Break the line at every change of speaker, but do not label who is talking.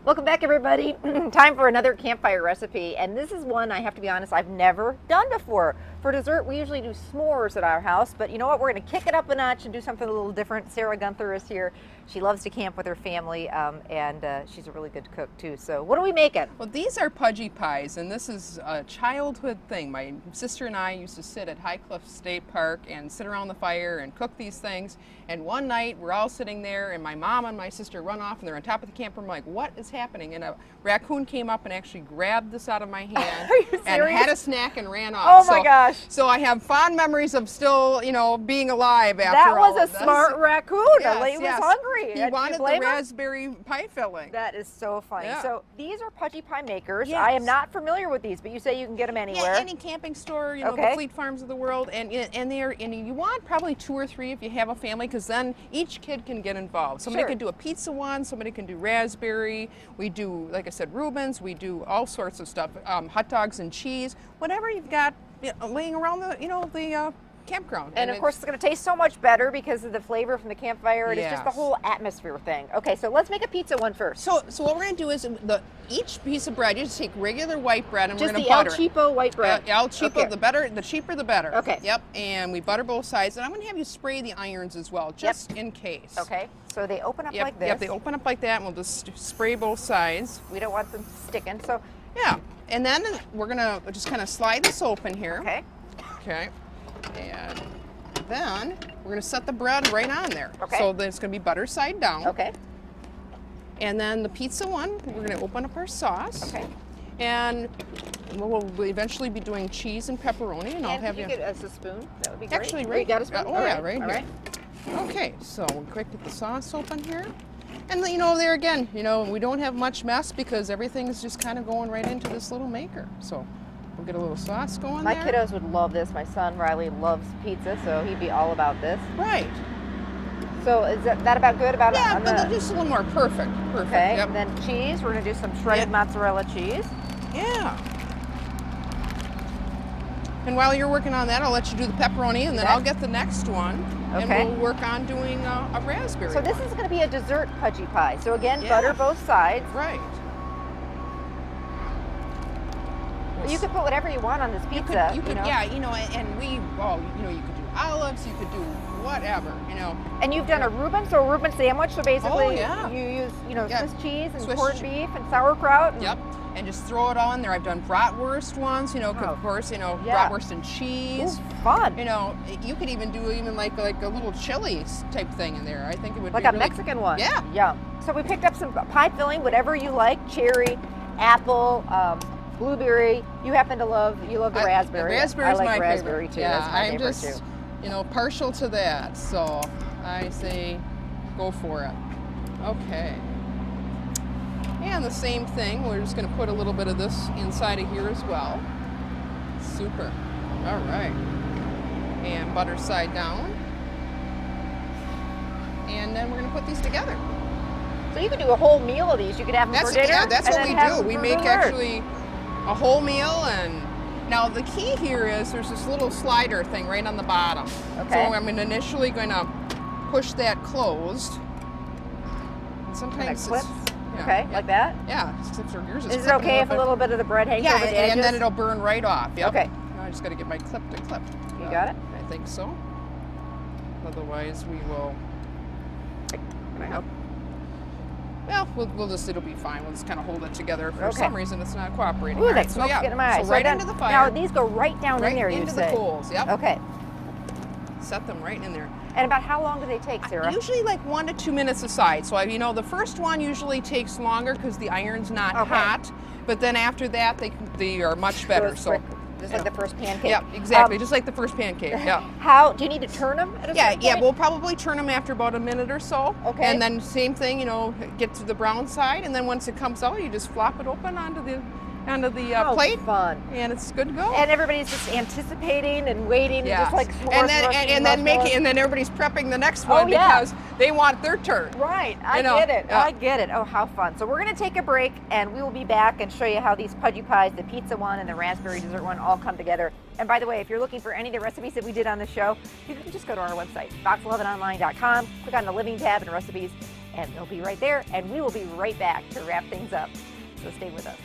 Welcome back, everybody. Time for another campfire recipe, and this is one, I have to be honest, I've never done before. For dessert, we usually do s'mores at our house, but you know what? We're going to kick it up a notch and do something a little different. Sarah Gunther is here. She loves to camp with her family, and she's a really good cook, too. So what are we making?
Well, these are Pudgy Pies, and this is a childhood thing. My sister and I used to sit at High Cliff State Park and sit around the fire and cook these things. And one night, we're all sitting there, and my mom and my sister run off, and they're on top of the camper. I'm like, what is happening? And a raccoon came up and actually grabbed this out of my hand and had a snack and ran off.
Oh, my gosh.
So I have fond memories of still, you know, being alive after all of this.
That was a smart raccoon.
Yes,
He was hungry.
He wanted the raspberry pie filling.
That is so funny.
Yeah.
So these are Pudgy Pie makers.
Yes.
I am not familiar with these, but you say you can get them anywhere.
Yeah, any camping store, you know, the Fleet Farms of the world, and you want probably 2 or 3 if you have a family, because then each kid can get involved. Somebody can do a pizza one, somebody can do raspberry. We do, like I said, Reubens. We do all sorts of stuff, hot dogs and cheese, whatever you've got laying around the campground.
And of course, it's going to taste so much better because of the flavor from the campfire. It's just the whole atmosphere thing. Okay, so let's make a pizza one first.
So what we're going to do is each piece of bread, you just take regular white bread and
just
we're going to butter
El Cheapo white bread.
El Cheapo, the cheaper the better.
Okay.
Yep, and we butter both sides. And I'm going to have you spray the irons as well, just in case.
Okay, so they open up like this.
Yep, they open up like that, and we'll just spray both sides.
We don't want them sticking, so.
Yeah, and then we're going to just kind of slide this open here.
Okay.
Okay, and then we're going to set the bread right on there.
Okay.
So then it's going to be butter side down.
Okay.
And then the pizza one, we're going to open up our sauce.
Okay.
And we'll eventually be doing cheese and pepperoni, and I'll have
you get us a spoon? That would be great.
Actually,
right. You got a spoon?
Oh, yeah, right here.
All right.
Okay, so we'll quick get the sauce open here. And you know, there again, you know, we don't have much mess because everything's just kind of going right into this little maker. So we'll get a little sauce going
My
there.
kiddos would love this. My son Riley loves pizza, so he'd be all about this.
Right.
So is that about good?
Yeah, but just a little more perfect.
Okay,
Yep.
and then cheese. We're going to do some shredded mozzarella cheese.
Yeah. And while you're working on that, I'll let you do the pepperoni, and then I'll get the next one.
Okay.
And we'll work on doing a raspberry
So this
one.
is going to be a dessert Pudgy Pie. So again, butter both sides.
Right.
You could put whatever you want on this pizza.
You could, yeah, you know, and you could do olives, you could do whatever, you know.
And you've done a Reuben, so a Reuben sandwich. So basically,
you
use, Swiss cheese and
Swiss
corned beef and sauerkraut. And
Yep. And just throw it on there. I've done bratwurst ones, of course, bratwurst and cheese.
Ooh, fun.
You could even do like a little chili type thing in there. I think it would
like
be
a
really,
Mexican one.
Yeah.
Yeah. So we picked up some pie filling, whatever you like, cherry, apple, blueberry. You happen to love the raspberry.
Raspberry
I
is
like
my
raspberry
favorite.
too.
Yeah,
That's my
I'm
favorite
just,
too.
Partial to that. So I say go for it. Okay. And the same thing, we're just going to put a little bit of this inside of here as well. Super. All right. And butter side down. And then we're going to put these together.
So you could do a whole meal of these. You could have them for dinner.
Yeah, that's what we do. We make
dessert.
actually a whole meal. And now the key here is there's this little slider thing right on the bottom.
Okay.
So I'm initially going to push that closed. And sometimes
clips.
Yeah,
okay, like that?
Yeah, except for yours
is it okay if a little bit of the bread hangs over the edges?
Yeah, and then it'll burn right off. Yep.
Okay.
Now I just got to get my clip to clip.
You got it?
I think so. Otherwise, we will.
Can I help?
Well, it'll be fine. We'll just kind of hold it together. For some reason, it's not cooperating.
Ooh,
All
that
right,
smoke's getting in my eyes.
So right into the fire.
Now, these go right down
right
in there,
into
you say?
the coals, yep.
Okay.
Set them right in there.
And about how long do they take, Sarah?
Usually like 1 to 2 minutes aside. So, the first one usually takes longer because the iron's not hot. But then after that, they are much better.
So just like the first pancake.
Yeah, exactly. Just like the first pancake. Yeah.
How do you need to turn them at a certain point?
We'll probably turn them after about a minute or so.
Okay.
And then same thing, get to the brown side, and then once it comes out, you just flop it open onto the plate.
Fun.
And it's good to go.
And everybody's just anticipating and waiting, just like s'mores,
and then everybody's prepping the next one because they want their turn.
Right, I get it. I get it. Oh, how fun! So we're gonna take a break, and we will be back and show you how these Pudgy Pies, the pizza one and the raspberry dessert one, all come together. And by the way, if you're looking for any of the recipes that we did on the show, you can just go to our website, box11online.com, click on the Living tab and recipes, and they'll be right there, and we will be right back to wrap things up. So stay with us.